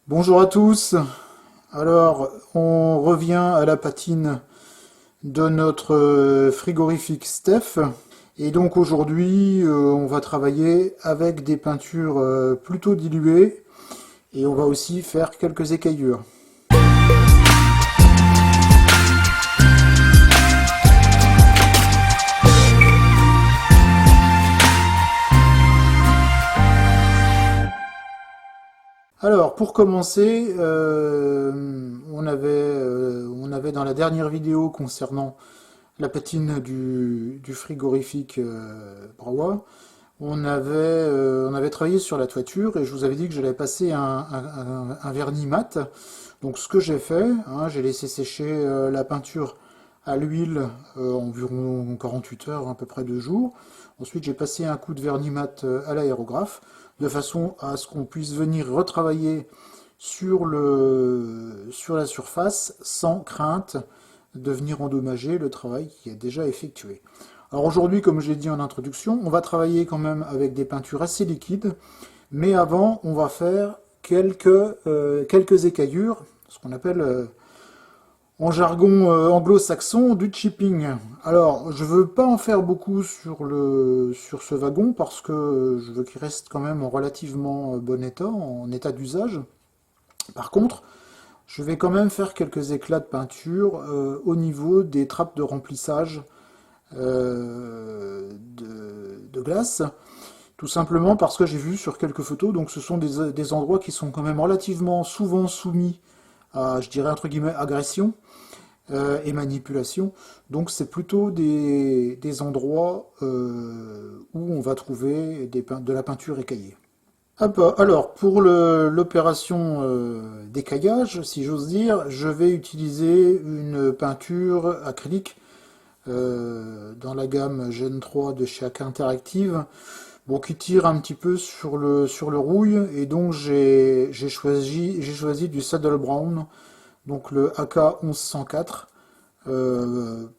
Bonjour à tous. Alors, on revient à la patine de notre frigorifique Steph. Et donc aujourd'hui, on va travailler avec des peintures plutôt diluées et on va aussi faire quelques écaillures. Alors, pour commencer, on avait dans la dernière vidéo concernant la patine du frigorifique Brawa, on avait travaillé sur la toiture et je vous avais dit que j'allais passer un vernis mat. Donc ce que j'ai fait, hein, j'ai laissé sécher la peinture à l'huile environ 48 heures, à peu près 2 jours. Ensuite j'ai passé un coup de vernis mat à l'aérographe de façon à ce qu'on puisse venir retravailler sur la surface sans crainte de venir endommager le travail qui est déjà effectué. Alors aujourd'hui, comme je l'ai dit en introduction, on va travailler quand même avec des peintures assez liquides, mais avant, on va faire quelques écaillures, ce qu'on appelle en jargon anglo-saxon du chipping. Alors, je veux pas en faire beaucoup sur ce wagon parce que je veux qu'il reste quand même en relativement bon état, en état d'usage. Par contre, je vais quand même faire quelques éclats de peinture au niveau des trappes de remplissage de glace, tout simplement parce que j'ai vu sur quelques photos, donc ce sont des endroits qui sont quand même relativement souvent soumis à, je dirais entre guillemets, agression et manipulation. Donc c'est plutôt des endroits où on va trouver de la peinture écaillée. Hop, alors, pour l'opération d'écaillage, si j'ose dire, je vais utiliser une peinture acrylique dans la gamme Gen 3 de chez AK Interactive, bon, qui tire un petit peu sur le rouille, et donc j'ai choisi du Saddle Brown, donc le AK 1104,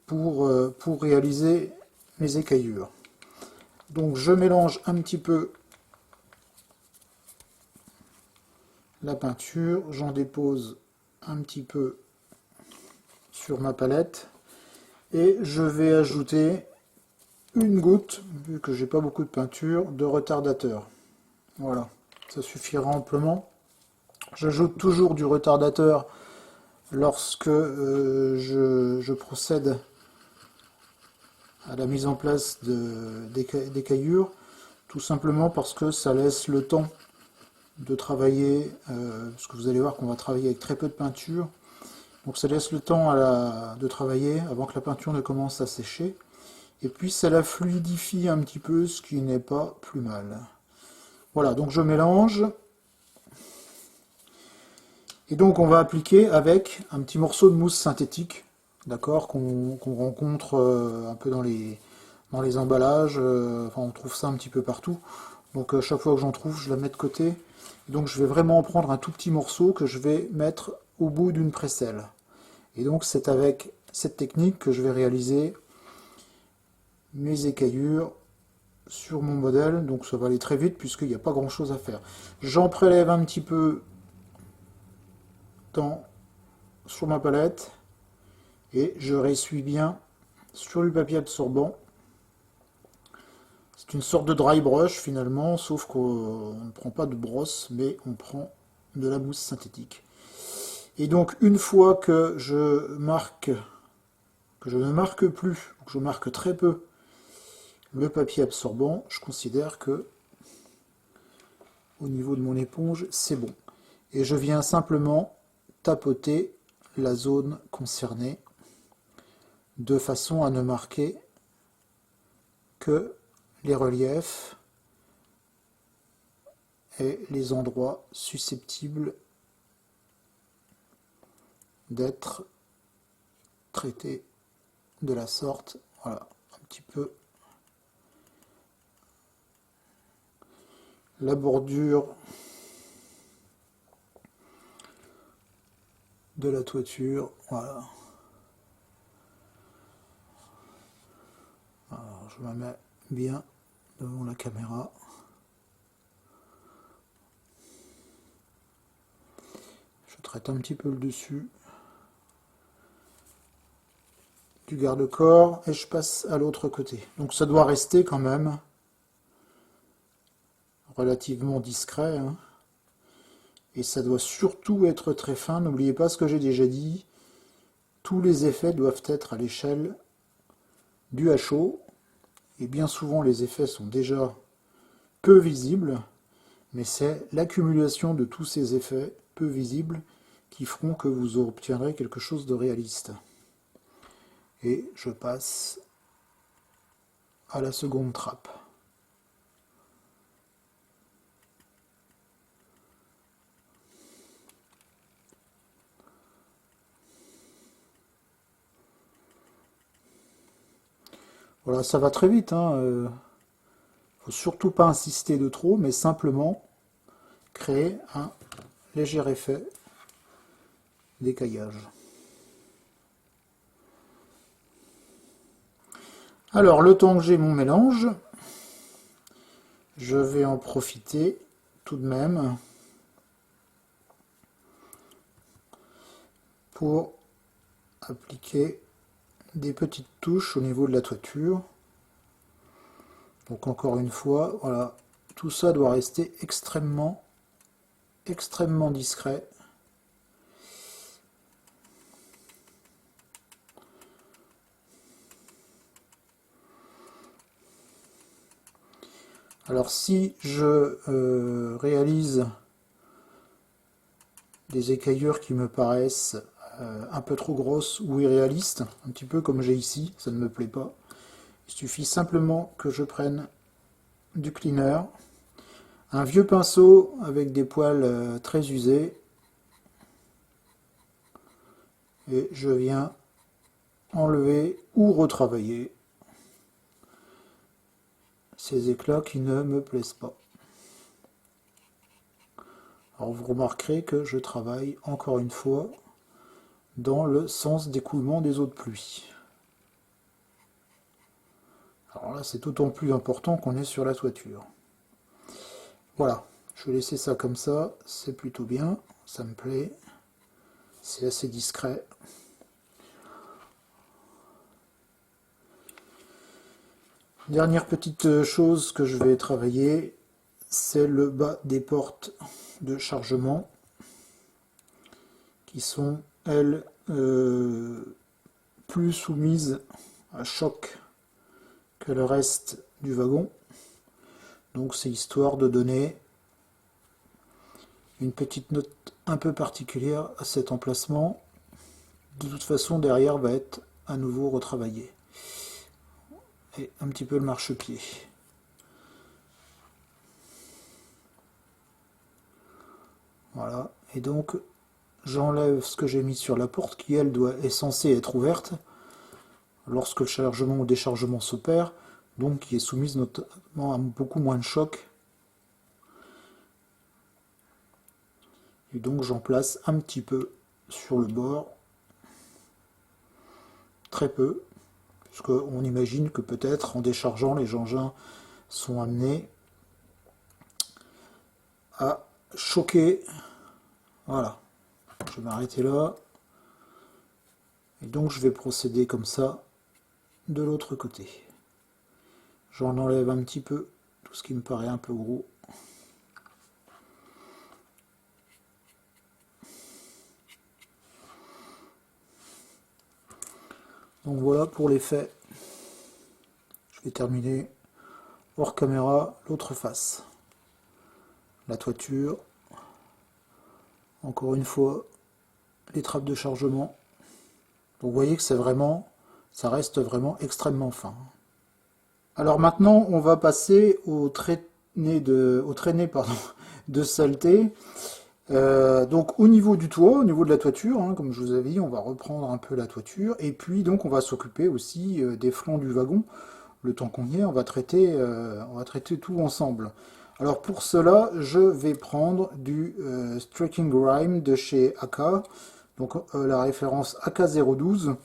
pour réaliser mes écaillures. Donc je mélange un petit peu la peinture, j'en dépose un petit peu sur ma palette, et je vais ajouter une goutte, vu que j'ai pas beaucoup de peinture, de retardateur. Voilà, ça suffira amplement. J'ajoute toujours du retardateur lorsque je procède à la mise en place des caillures, tout simplement parce que ça laisse le temps de travailler, parce que vous allez voir qu'on va travailler avec très peu de peinture, donc ça laisse le temps de travailler avant que la peinture ne commence à sécher, et puis ça la fluidifie un petit peu, ce qui n'est pas plus mal. Voilà, donc je mélange. Et donc on va appliquer avec un petit morceau de mousse synthétique, d'accord, qu'on rencontre un peu dans les emballages, enfin on trouve ça un petit peu partout. Donc chaque fois que j'en trouve, je la mets de côté. Et donc je vais vraiment en prendre un tout petit morceau que je vais mettre au bout d'une précelle. Et donc c'est avec cette technique que je vais réaliser mes écaillures sur mon modèle. Donc ça va aller très vite puisqu'il n'y a pas grand chose à faire. J'en prélève un petit peu sur ma palette et je ressuie bien sur du papier absorbant. C'est une sorte de dry brush finalement, sauf qu'on ne prend pas de brosse, mais on prend de la mousse synthétique. Et donc une fois que je ne marque plus, que je marque très peu le papier absorbant, je considère que au niveau de mon éponge, c'est bon. Et je viens simplement tapoter la zone concernée de façon à ne marquer que les reliefs et les endroits susceptibles d'être traités de la sorte. Voilà, un petit peu la bordure de la toiture. Voilà. Alors, je me mets bien devant la caméra. traite un petit peu le dessus du garde-corps et je passe à l'autre côté. Donc ça doit rester quand même relativement discret, hein. Et ça doit surtout être très fin. N'oubliez pas ce que j'ai déjà dit. Tous les effets doivent être à l'échelle du HO. Et bien souvent, les effets sont déjà peu visibles. Mais c'est l'accumulation de tous ces effets peu visibles qui feront que vous obtiendrez quelque chose de réaliste. Et je passe à la seconde trappe. Voilà, ça va très vite, hein. Faut surtout pas insister de trop, mais simplement créer un léger effet d'écaillage. Alors, le temps que j'ai mon mélange, je vais en profiter tout de même pour appliquer des petites touches au niveau de la toiture. Donc encore une fois, voilà, tout ça doit rester extrêmement discret. Alors si je réalise des écaillures qui me paraissent un peu trop grosses ou irréalistes, un petit peu comme j'ai ici, ça ne me plaît pas, il suffit simplement que je prenne du cleaner, un vieux pinceau avec des poils très usés, et je viens enlever ou retravailler ces éclats qui ne me plaisent pas. Alors vous remarquerez que je travaille encore une fois dans le sens d'écoulement des eaux de pluie. Alors là c'est d'autant plus important qu'on est sur la toiture. Voilà, je vais laisser ça comme ça, c'est plutôt bien, ça me plaît, c'est assez discret. Dernière petite chose que je vais travailler, c'est le bas des portes de chargement qui sont, elles, plus soumises à choc que le reste du wagon. Donc c'est histoire de donner une petite note un peu particulière à cet emplacement. De toute façon, derrière va être à nouveau retravaillé. Et un petit peu le marchepied. Voilà, et donc j'enlève ce que j'ai mis sur la porte qui elle est censée être ouverte lorsque le chargement ou déchargement s'opère, donc qui est soumise notamment à beaucoup moins de choc. Et donc j'en place un petit peu sur le bord, très peu, puisqu'on imagine que peut-être en déchargeant les engins sont amenés à choquer. Voilà, je vais m'arrêter là. Et donc je vais procéder comme ça de l'autre côté. J'en enlève un petit peu tout ce qui me paraît un peu gros. Donc voilà pour l'effet. Je vais terminer hors caméra l'autre face. La toiture. Encore une fois, les trappes de chargement. Donc vous voyez que c'est vraiment, ça reste vraiment extrêmement fin. Alors maintenant, on va passer aux traînées de saleté. Donc au niveau du toit, au niveau de la toiture, hein, comme je vous avais dit, on va reprendre un peu la toiture. Et puis donc on va s'occuper aussi des flancs du wagon. Le temps qu'on y est, on va traiter tout ensemble. Alors pour cela, je vais prendre du Striking Grime de chez AK, donc la référence AK012,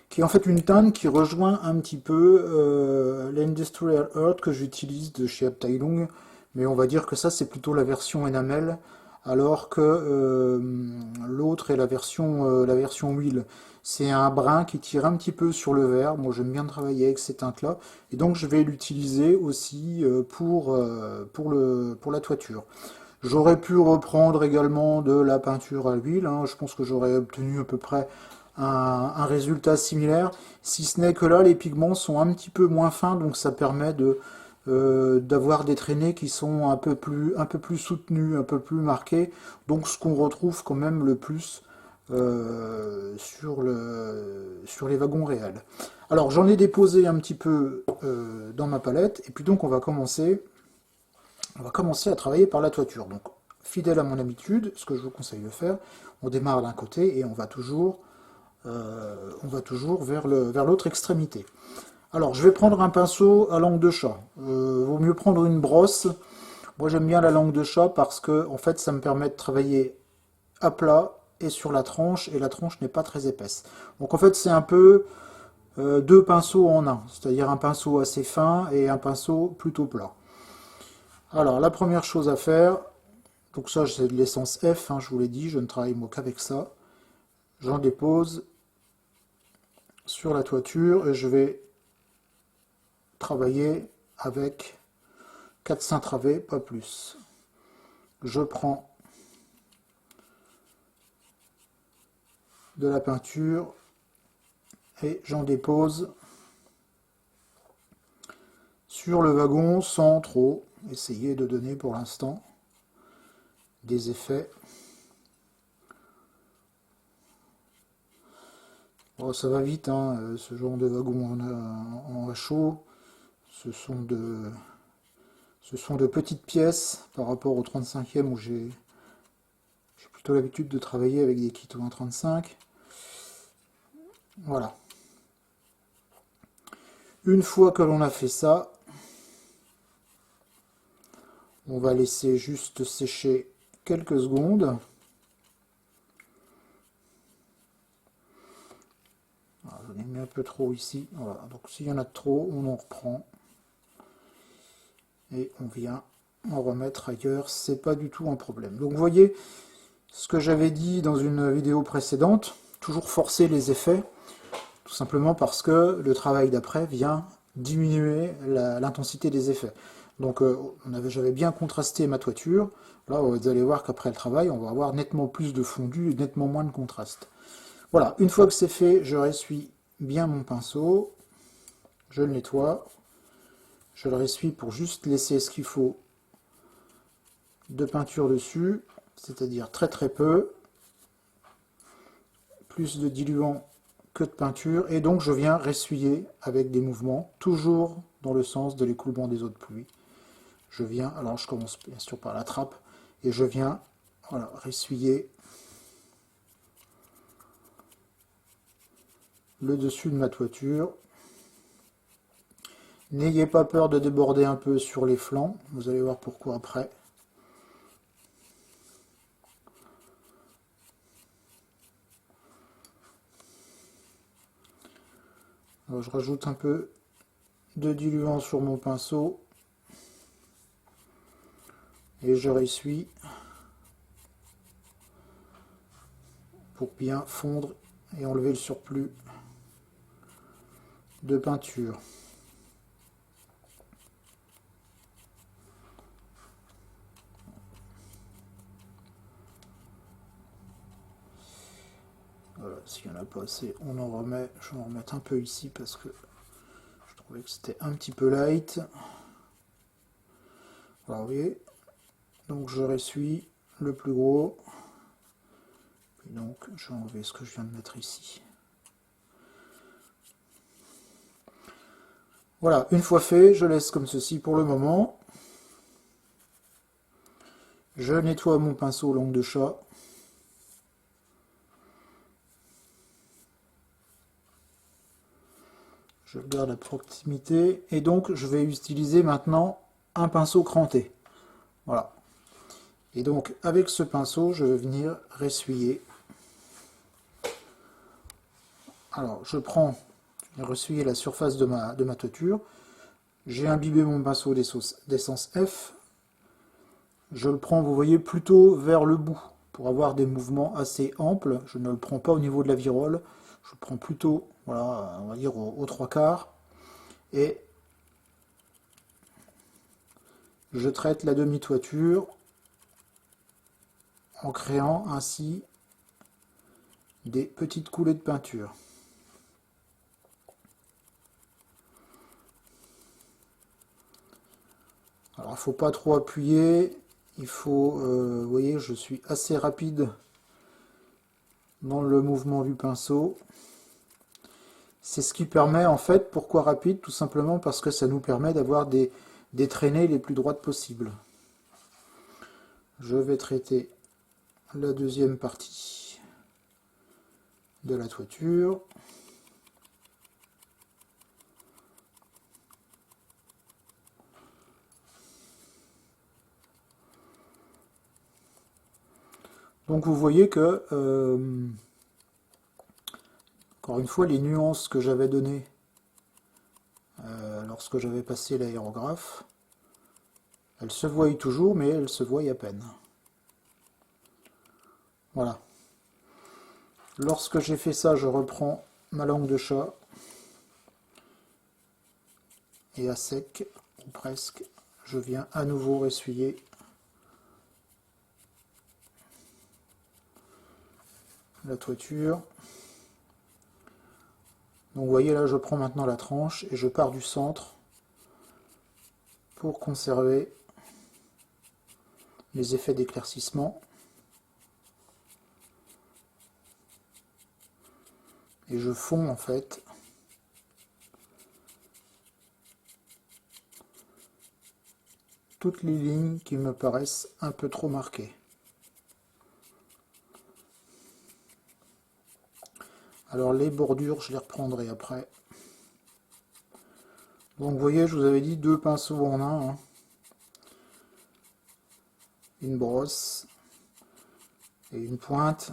qui est en fait une teinte qui rejoint un petit peu l'Industrial Earth que j'utilise de chez Abteilung, mais on va dire que ça c'est plutôt la version enamel. alors que l'autre est la version huile. C'est un brun qui tire un petit peu sur le vert. Moi, j'aime bien travailler avec ces teintes-là. Et donc, je vais l'utiliser aussi pour la toiture. J'aurais pu reprendre également de la peinture à l'huile, hein. Je pense que j'aurais obtenu à peu près un résultat similaire, si ce n'est que là les pigments sont un petit peu moins fins, donc ça permet d'avoir des traînées qui sont un peu plus soutenues, un peu plus marquées, donc ce qu'on retrouve quand même le plus sur les wagons réels. Alors j'en ai déposé un petit peu dans ma palette, et puis donc on va commencer à travailler par la toiture. Donc, fidèle à mon habitude, ce que je vous conseille de faire, on démarre d'un côté et on va toujours vers l'autre extrémité. Alors, je vais prendre un pinceau à langue de chat. Vaut mieux prendre une brosse. Moi, j'aime bien la langue de chat parce que, en fait, ça me permet de travailler à plat et sur la tranche, et la tranche n'est pas très épaisse. Donc, en fait, c'est un peu deux pinceaux en un, c'est-à-dire un pinceau assez fin et un pinceau plutôt plat. Alors, la première chose à faire, donc ça c'est de l'essence F, hein, je vous l'ai dit, je ne travaille moi qu'avec ça. J'en dépose sur la toiture et je vais travailler avec 4 travées, pas plus. Je prends de la peinture et j'en dépose sur le wagon sans trop essayer de donner pour l'instant des effets. Oh, ça va vite, hein, ce genre de wagon en chaud. Ce sont de petites pièces par rapport au 35e où j'ai plutôt l'habitude de travailler avec des kits 1,35. Voilà. Une fois que l'on a fait ça, on va laisser juste sécher quelques secondes. J'en ai mis un peu trop ici. Voilà. Donc s'il y en a trop, on en reprend. Et on vient en remettre ailleurs. C'est pas du tout un problème. Donc vous voyez ce que j'avais dit dans une vidéo précédente. Toujours forcer les effets. Tout simplement parce que le travail d'après vient diminuer l'intensité des effets. Donc j'avais bien contrasté ma toiture. Là, vous allez voir qu'après le travail, on va avoir nettement plus de fondu et nettement moins de contraste. Voilà, une fois que c'est fait, je ressuie bien mon pinceau. Je le nettoie. Je le ressuie pour juste laisser ce qu'il faut de peinture dessus, c'est-à-dire très très peu. Plus de diluant que de peinture, et donc je viens ressuyer avec des mouvements, toujours dans le sens de l'écoulement des eaux de pluie. Je viens, alors je commence bien sûr par la trappe, et je viens voilà, ressuyer le dessus de ma toiture. N'ayez pas peur de déborder un peu sur les flancs, vous allez voir pourquoi après. Alors je rajoute un peu de diluant sur mon pinceau et je ressuie pour bien fondre et enlever le surplus de peinture. Voilà, s'il n'y en a pas assez, on en remet. Je vais en remettre un peu ici parce que je trouvais que c'était un petit peu light. Voilà, vous voyez. Donc je ressuie le plus gros. Et donc je vais enlever ce que je viens de mettre ici. Voilà, une fois fait, je laisse comme ceci pour le moment. Je nettoie mon pinceau langue de chat. Je garde à proximité. Et donc, je vais utiliser maintenant un pinceau cranté. Voilà. Et donc, avec ce pinceau, je vais venir ressuyer. Alors, je ressuyer la surface de ma toiture. J'ai imbibé mon pinceau d'essence F. Je le prends, vous voyez, plutôt vers le bout pour avoir des mouvements assez amples. Je ne le prends pas au niveau de la virole, je le prends plutôt, voilà, on va dire aux trois quarts. Et je traite la demi-toiture en créant ainsi des petites coulées de peinture. Alors il ne faut pas trop appuyer, il faut, vous voyez, je suis assez rapide dans le mouvement du pinceau. C'est ce qui permet en fait, pourquoi rapide? Tout simplement parce que ça nous permet d'avoir des traînées les plus droites possibles. Je vais traiter la deuxième partie de la toiture. Donc vous voyez que, encore une fois, les nuances que j'avais données lorsque j'avais passé l'aérographe, elles se voient toujours, mais elles se voient à peine. Voilà. Lorsque j'ai fait ça, je reprends ma langue de chat et à sec, ou presque, je viens à nouveau essuyer la toiture. Donc vous voyez là, je prends maintenant la tranche et je pars du centre pour conserver les effets d'éclaircissement. Et je fonds en fait toutes les lignes qui me paraissent un peu trop marquées. Alors les bordures, je les reprendrai après. Donc vous voyez, je vous avais dit 2 pinceaux en un, hein. Une brosse et une pointe.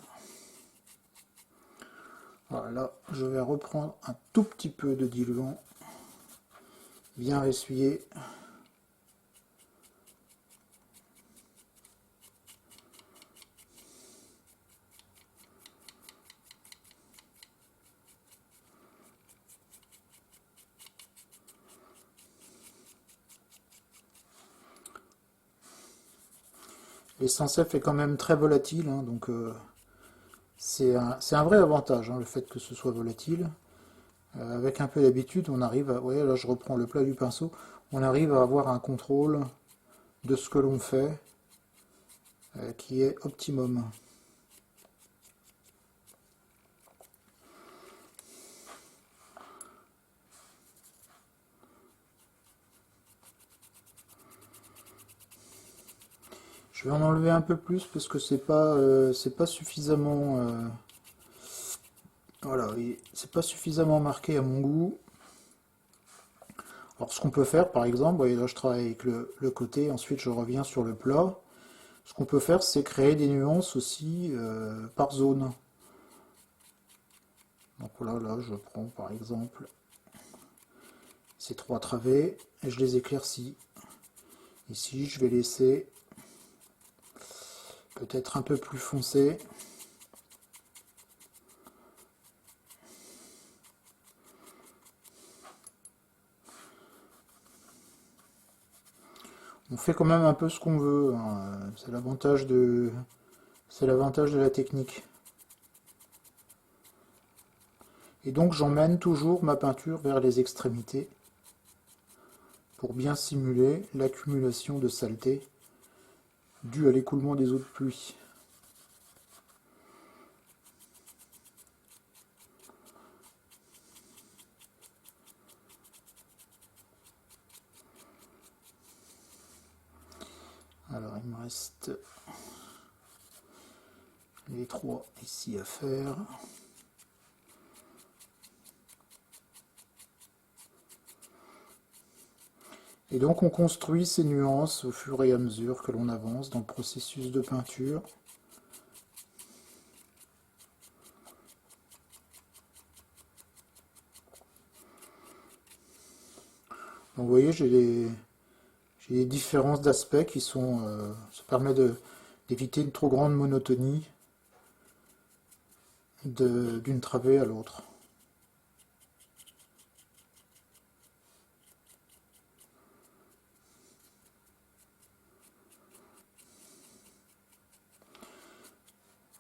Voilà, je vais reprendre un tout petit peu de diluant, bien essuyer. L'essentiel est quand même très volatile, hein, donc c'est un vrai avantage, hein, le fait que ce soit volatile. Avec un peu d'habitude, on arrive à... Vous voyez, là je reprends le plat du pinceau, on arrive à avoir un contrôle de ce que l'on fait qui est optimum. Je vais en enlever un peu plus parce que c'est pas suffisamment voilà, c'est pas suffisamment marqué à mon goût. Alors ce qu'on peut faire par exemple, vous voyez là je travaille avec le côté, ensuite je reviens sur le plat. Ce qu'on peut faire c'est créer des nuances aussi par zone. Donc voilà, là je prends par exemple ces 3 travées et je les éclaircis. Ici je vais laisser peut-être un peu plus foncé. On fait quand même un peu ce qu'on veut, hein. C'est l'avantage de la technique. Et donc j'emmène toujours ma peinture vers les extrémités pour bien simuler l'accumulation de saleté due à l'écoulement des eaux de pluie. Alors il me reste les 3 ici à faire. Et donc on construit ces nuances au fur et à mesure que l'on avance dans le processus de peinture. Donc vous voyez, j'ai J'ai des différences d'aspect qui sont... ça permet d'éviter une trop grande monotonie d'une travée à l'autre.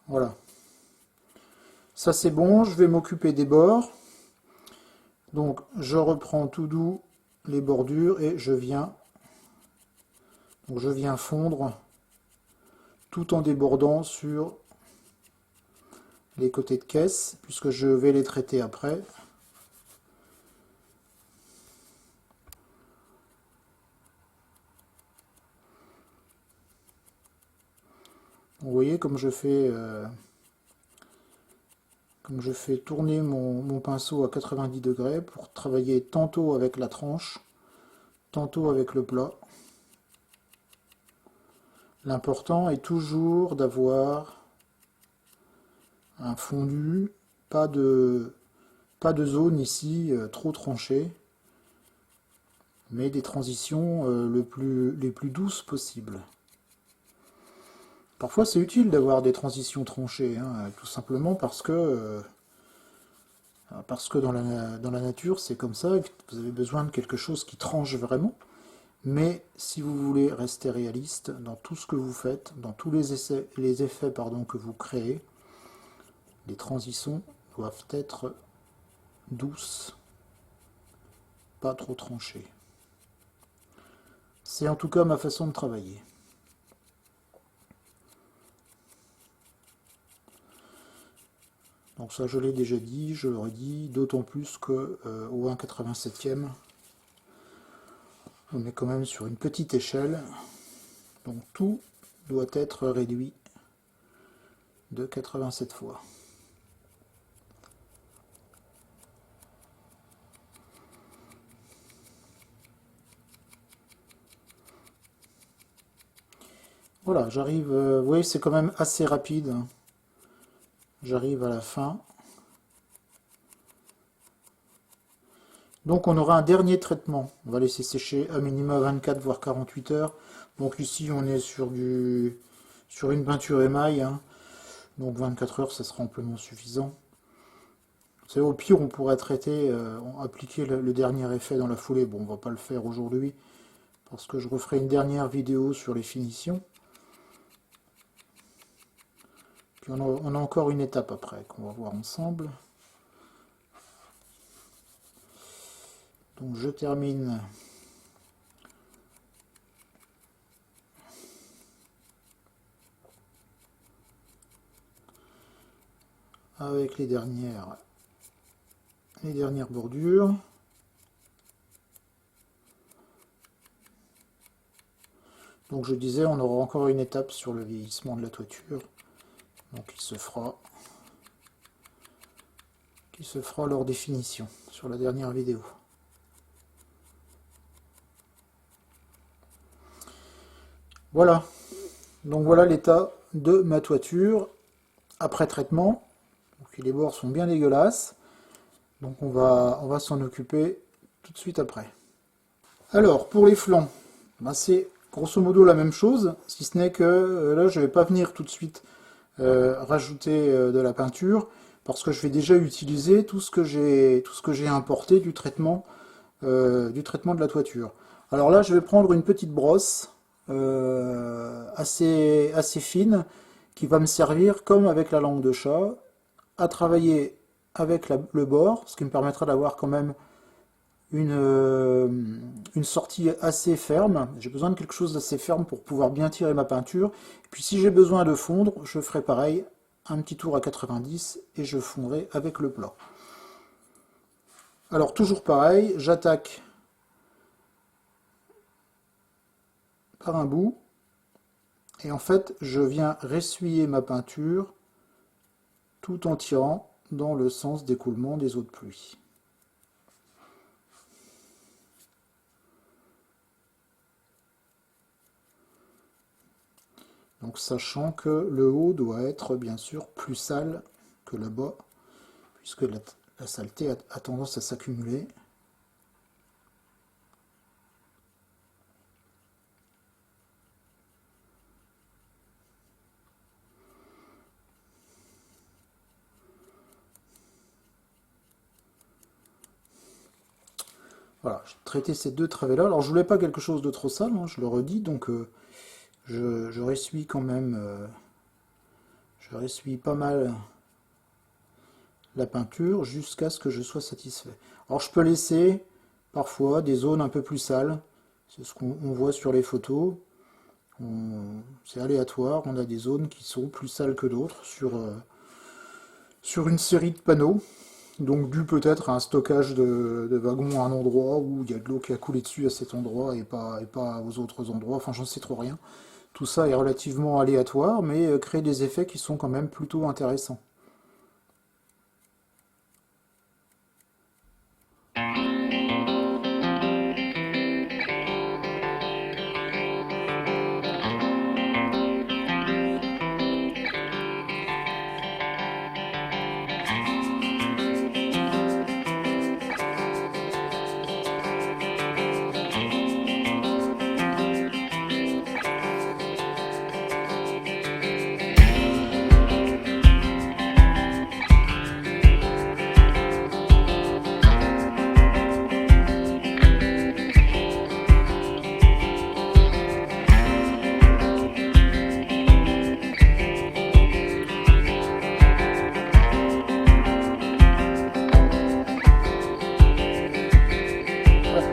Voilà. Ça c'est bon, je vais m'occuper des bords. Donc je reprends tout doux les bordures et je viens fondre tout en débordant sur les côtés de caisse, puisque je vais les traiter après. Vous voyez comme je fais tourner mon pinceau à 90 degrés pour travailler tantôt avec la tranche, tantôt avec le plat. L'important est toujours d'avoir un fondu, pas de zone ici trop tranchée, mais des transitions les plus douces possibles. Parfois c'est utile d'avoir des transitions tranchées, hein, tout simplement parce que dans la nature c'est comme ça, vous avez besoin de quelque chose qui tranche vraiment. Mais si vous voulez rester réaliste dans tout ce que vous faites, dans tous les effets que vous créez, les transitions doivent être douces, pas trop tranchées. C'est en tout cas ma façon de travailler. Donc ça je l'ai déjà dit, je le redis, d'autant plus que au 1/87e, on est quand même sur une petite échelle, donc tout doit être réduit de 87 fois. Voilà, j'arrive, vous voyez c'est quand même assez rapide, hein. J'arrive à la fin. Donc on aura un dernier traitement. On va laisser sécher à minima 24 voire 48 heures. Donc ici on est sur une peinture émail, hein. Donc 24 heures ça sera amplement suffisant. C'est au pire on pourrait traiter, appliquer le dernier effet dans la foulée. Bon on va pas le faire aujourd'hui parce que je referai une dernière vidéo sur les finitions. Puis on a encore une étape après qu'on va voir ensemble. Donc je termine avec les dernières bordures. Donc je disais, on aura encore une étape sur le vieillissement de la toiture. Donc qui se fera lors des finitions sur la dernière vidéo. Voilà. Donc voilà l'état de ma toiture après traitement. Donc les bords sont bien dégueulasses. Donc on va s'en occuper tout de suite après. Alors pour les flancs, c'est grosso modo la même chose, si ce n'est que là je ne vais pas venir tout de suite rajouter de la peinture parce que je vais déjà utiliser tout ce que j'ai importé du traitement de la toiture. Alors là je vais prendre une petite brosse assez fine qui va me servir comme avec la langue de chat à travailler avec le bord, ce qui me permettra d'avoir quand même une sortie assez ferme. J'ai besoin de quelque chose d'assez ferme pour pouvoir bien tirer ma peinture. Et puis si j'ai besoin de fondre, je ferai pareil, un petit tour à 90 et je fondrai avec le plat. Alors toujours pareil, j'attaque par un bout et en fait je viens ressuyer ma peinture tout en tirant dans le sens d'écoulement des eaux de pluie. Donc sachant que le haut doit être bien sûr plus sale que le bas, puisque la saleté a tendance à s'accumuler. Voilà, j'ai traité ces deux travées-là. Alors je voulais pas quelque chose de trop sale, hein, je le redis, donc je ressuie quand même, je ressuie pas mal la peinture jusqu'à ce que je sois satisfait. Alors je peux laisser parfois des zones un peu plus sales, c'est ce qu'on voit sur les photos. C'est aléatoire, on a des zones qui sont plus sales que d'autres sur une série de panneaux. Donc dû peut-être à un stockage de wagons à un endroit où il y a de l'eau qui a coulé dessus à cet endroit et pas aux autres endroits, enfin j'en sais trop rien. Tout ça est relativement aléatoire, mais crée des effets qui sont quand même plutôt intéressants. Ouais.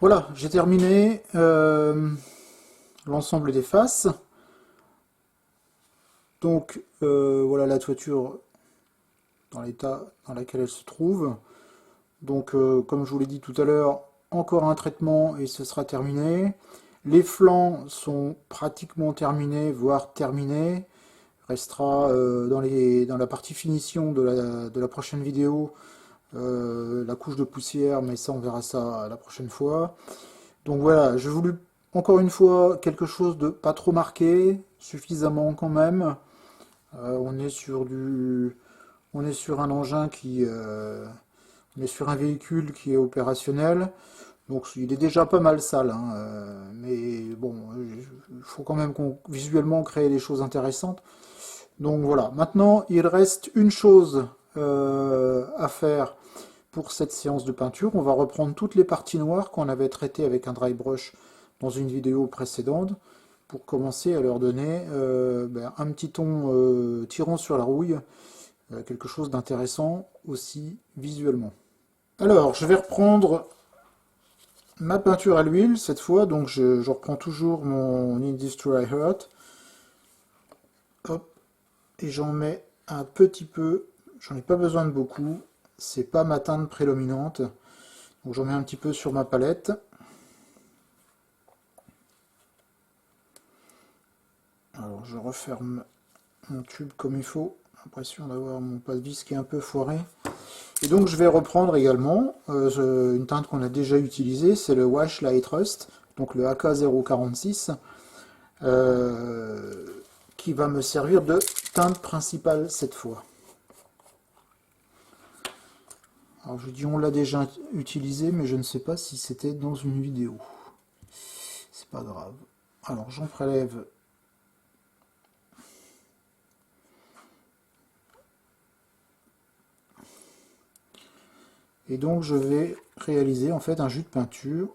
Voilà, j'ai terminé l'ensemble des faces. Donc voilà la toiture dans l'état dans lequel elle se trouve. Donc comme je vous l'ai dit tout à l'heure, encore un traitement et ce sera terminé. Les flancs sont pratiquement terminés, voire terminés. Restera dans la partie finition de la prochaine vidéo la couche de poussière, mais ça on verra ça la prochaine fois. Donc voilà, j'ai voulu encore une fois quelque chose de pas trop marqué, suffisamment quand même. On est sur on est sur un engin on est sur un véhicule qui est opérationnel. Donc il est déjà pas mal sale, hein, mais bon, il faut quand même visuellement créer des choses intéressantes. Donc voilà, maintenant il reste une chose à faire pour cette séance de peinture. On va reprendre toutes les parties noires qu'on avait traitées avec un dry brush dans une vidéo précédente pour commencer à leur donner un petit ton tirant sur la rouille, quelque chose d'intéressant aussi visuellement. Alors, je vais reprendre ma peinture à l'huile cette fois, donc je reprends toujours mon Industrial Heart. Hop, et j'en mets un petit peu, j'en ai pas besoin de beaucoup, c'est pas ma teinte prédominante, donc j'en mets un petit peu sur ma palette. Alors je referme mon tube comme il faut, j'ai l'impression d'avoir mon pas-de-vis qui est un peu foiré. Et donc je vais reprendre également une teinte qu'on a déjà utilisée, c'est le Wash Light Rust, donc le AK046, qui va me servir de teinte principale cette fois. Alors je dis on l'a déjà utilisé, mais je ne sais pas si c'était dans une vidéo. C'est pas grave. Alors j'en prélève et donc je vais réaliser en fait un jus de peinture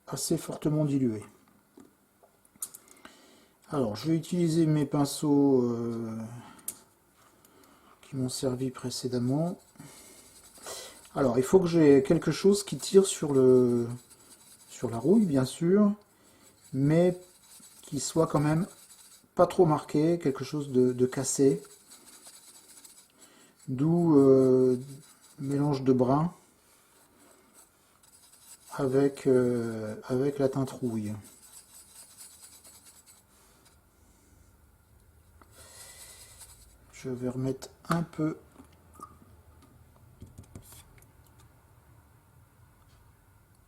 assez fortement dilué. Alors je vais utiliser mes pinceaux qui m'ont servi précédemment. Alors il faut que j'ai quelque chose qui tire sur la rouille bien sûr, mais qui soit quand même pas trop marqué, quelque chose de cassé. D'où mélange de brun avec la teinte rouille. Je vais remettre un peu.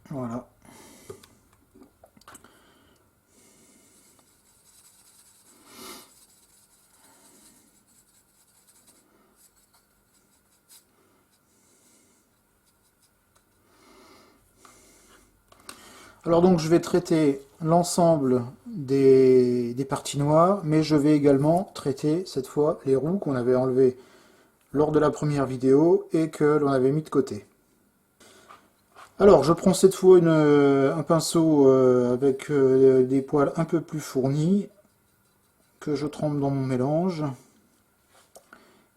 Voilà. Alors donc je vais traiter l'ensemble des parties noires, mais je vais également traiter cette fois les roues qu'on avait enlevées lors de la première vidéo et que l'on avait mis de côté. Alors je prends cette fois un pinceau avec des poils un peu plus fournis que je trempe dans mon mélange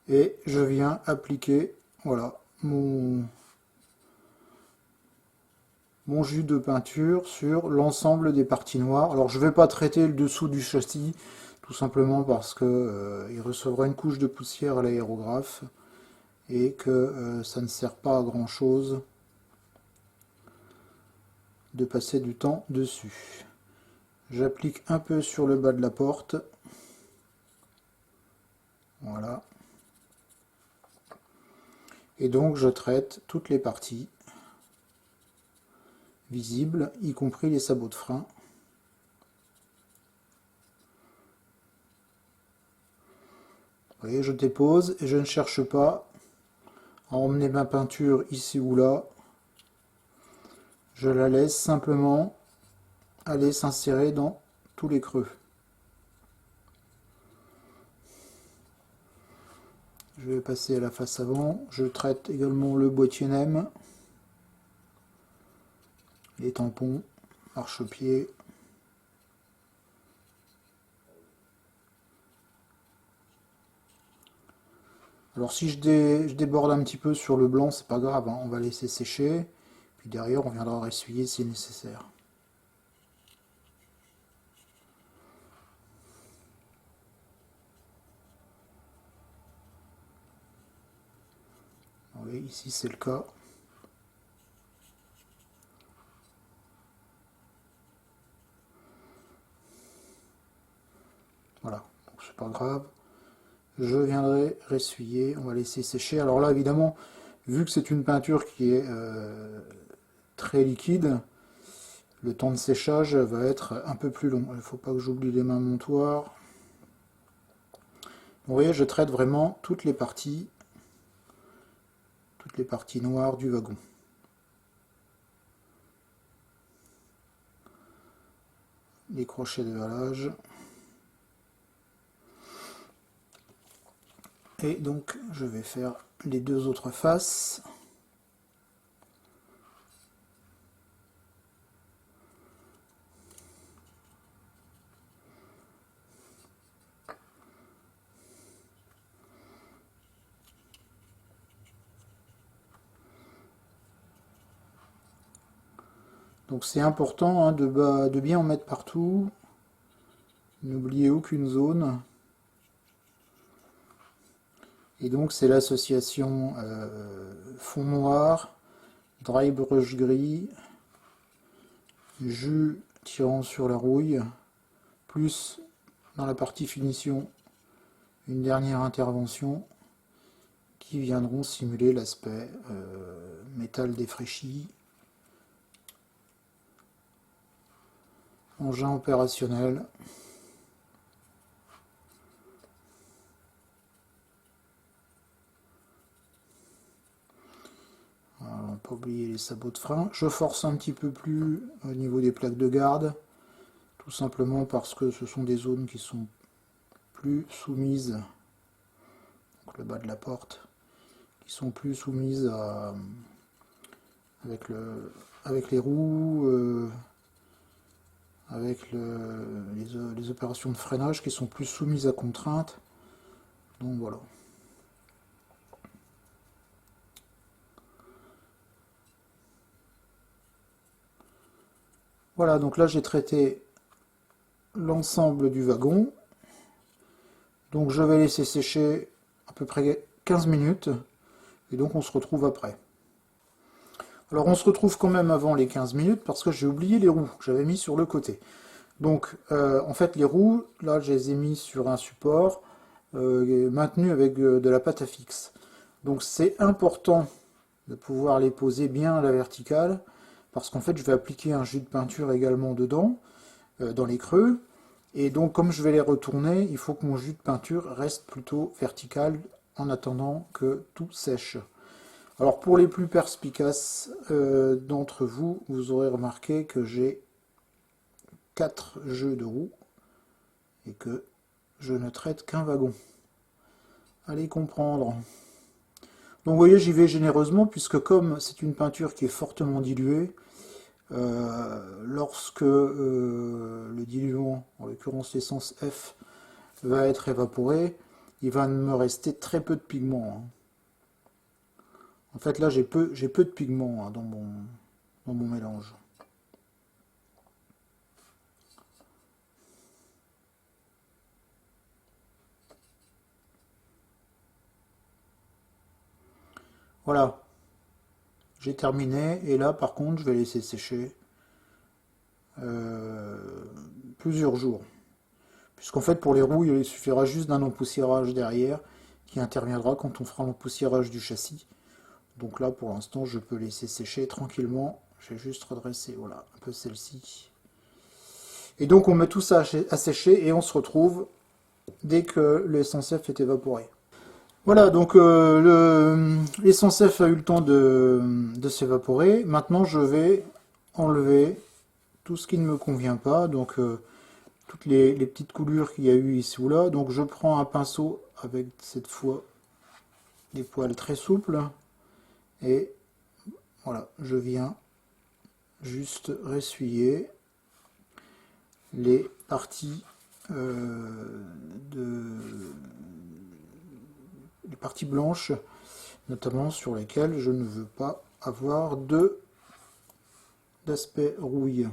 et je viens appliquer voilà, mon jus de peinture sur l'ensemble des parties noires. Alors je ne vais pas traiter le dessous du châssis, tout simplement parce que il recevra une couche de poussière à l'aérographe et que ça ne sert pas à grand chose de passer du temps dessus. J'applique un peu sur le bas de la porte. Voilà. Et donc je traite toutes les parties visibles, y compris les sabots de frein. Vous voyez, je dépose et je ne cherche pas à emmener ma peinture ici ou là. Je la laisse simplement aller s'insérer dans tous les creux. Je vais passer à la face avant. Je traite également le boîtier NEM, les tampons, marchepied. Alors si je déborde un petit peu sur le blanc, c'est pas grave, hein, on va laisser sécher. Puis derrière, on viendra essuyer si nécessaire. Oui, ici c'est le cas. Voilà, donc c'est pas grave. Je viendrai ressuyer, on va laisser sécher. Alors là, évidemment, vu que c'est une peinture qui est très liquide, le temps de séchage va être un peu plus long. Il ne faut pas que j'oublie les mains montoirs. Vous voyez, je traite vraiment toutes les parties noires du wagon. Les crochets de halage. Et donc, je vais faire les deux autres faces. Donc c'est important hein, de bien en mettre partout. N'oubliez aucune zone. Et donc c'est l'association fond noir, dry brush gris, jus tirant sur la rouille, plus dans la partie finition une dernière intervention qui viendront simuler l'aspect métal défraîchi, engin opérationnel. Alors, on ne pas oublier les sabots de frein. Je force un petit peu plus au niveau des plaques de garde, tout simplement parce que ce sont des zones qui sont plus soumises, donc le bas de la porte, qui sont plus soumises à, avec les roues, avec les opérations de freinage qui sont plus soumises à contrainte. Donc voilà. Voilà, donc là j'ai traité l'ensemble du wagon. Donc je vais laisser sécher à peu près 15 minutes. Et donc on se retrouve après. Alors on se retrouve quand même avant les 15 minutes parce que j'ai oublié les roues que j'avais mis sur le côté. Donc en fait les roues, là je les ai mis sur un support maintenus avec de la pâte à fixe. Donc c'est important de pouvoir les poser bien à la verticale, parce qu'en fait je vais appliquer un jus de peinture également dedans, dans les creux, et donc comme je vais les retourner, il faut que mon jus de peinture reste plutôt vertical en attendant que tout sèche. Alors pour les plus perspicaces d'entre vous, vous aurez remarqué que j'ai 4 jeux de roues et que je ne traite qu'un wagon. Allez comprendre. Donc vous voyez, j'y vais généreusement puisque comme c'est une peinture qui est fortement diluée, lorsque le diluant, en l'occurrence l'essence F, va être évaporé, il va me rester très peu de pigments. En fait là j'ai peu de pigments dans mon mélange. Voilà, j'ai terminé et là par contre je vais laisser sécher plusieurs jours. Puisqu'en fait pour les roues il suffira juste d'un empoussiérage derrière qui interviendra quand on fera l'empoussiérage du châssis. Donc là pour l'instant je peux laisser sécher tranquillement. J'ai juste redressé voilà, un peu celle-ci. Et donc on met tout ça à sécher et on se retrouve dès que l'essence F est évaporé. Voilà, donc l'essence F a eu le temps de s'évaporer. Maintenant, je vais enlever tout ce qui ne me convient pas, donc toutes les petites coulures qu'il y a eu ici ou là. Donc je prends un pinceau avec cette fois des poils très souples et voilà, je viens juste ressuyer les parties les parties blanches, notamment sur lesquelles je ne veux pas avoir d'aspect rouille.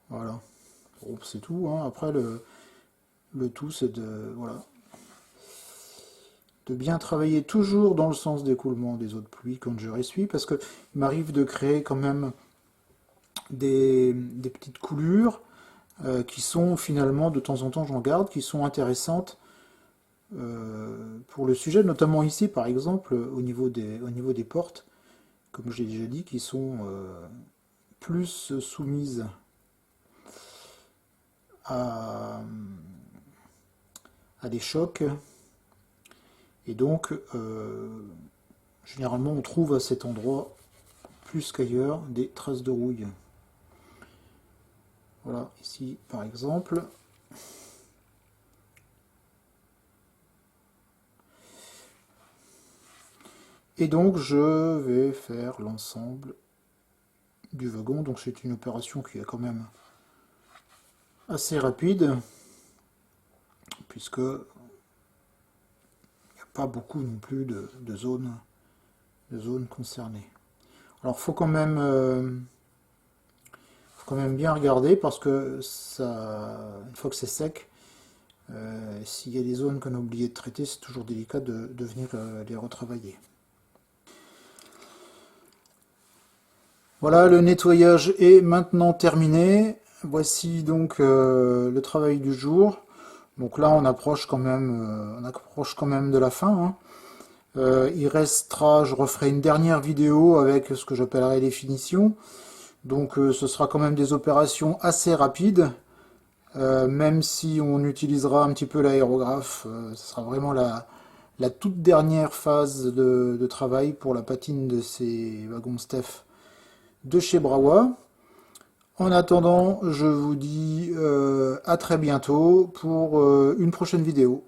Voilà. Bon, c'est tout. Hein. Après, le tout, c'est voilà, de bien travailler toujours dans le sens d'écoulement des eaux de pluie quand je ressuie, parce qu'il m'arrive de créer quand même des petites coulures qui sont finalement, de temps en temps j'en garde, qui sont intéressantes pour le sujet, notamment ici par exemple au niveau des portes, comme j'ai déjà dit, qui sont plus soumises à des chocs, et donc généralement on trouve à cet endroit plus qu'ailleurs des traces de rouille. Voilà, ici par exemple. Et donc je vais faire l'ensemble du wagon. Donc c'est une opération qui est quand même assez rapide, puisque il n'y a pas beaucoup non plus de zones concernées. Alors faut quand même bien regarder, parce que ça, une fois que c'est sec, s'il y a des zones qu'on a oublié de traiter, c'est toujours délicat de venir les retravailler. Voilà, le nettoyage est maintenant terminé. Voici donc le travail du jour. Donc là, on approche quand même de la fin. Hein. Il restera, je referai une dernière vidéo avec ce que j'appellerai les finitions. Donc ce sera quand même des opérations assez rapides, même si on utilisera un petit peu l'aérographe. Ce sera vraiment la toute dernière phase de travail pour la patine de ces wagons Steph de chez Brawa. En attendant, je vous dis à très bientôt pour une prochaine vidéo.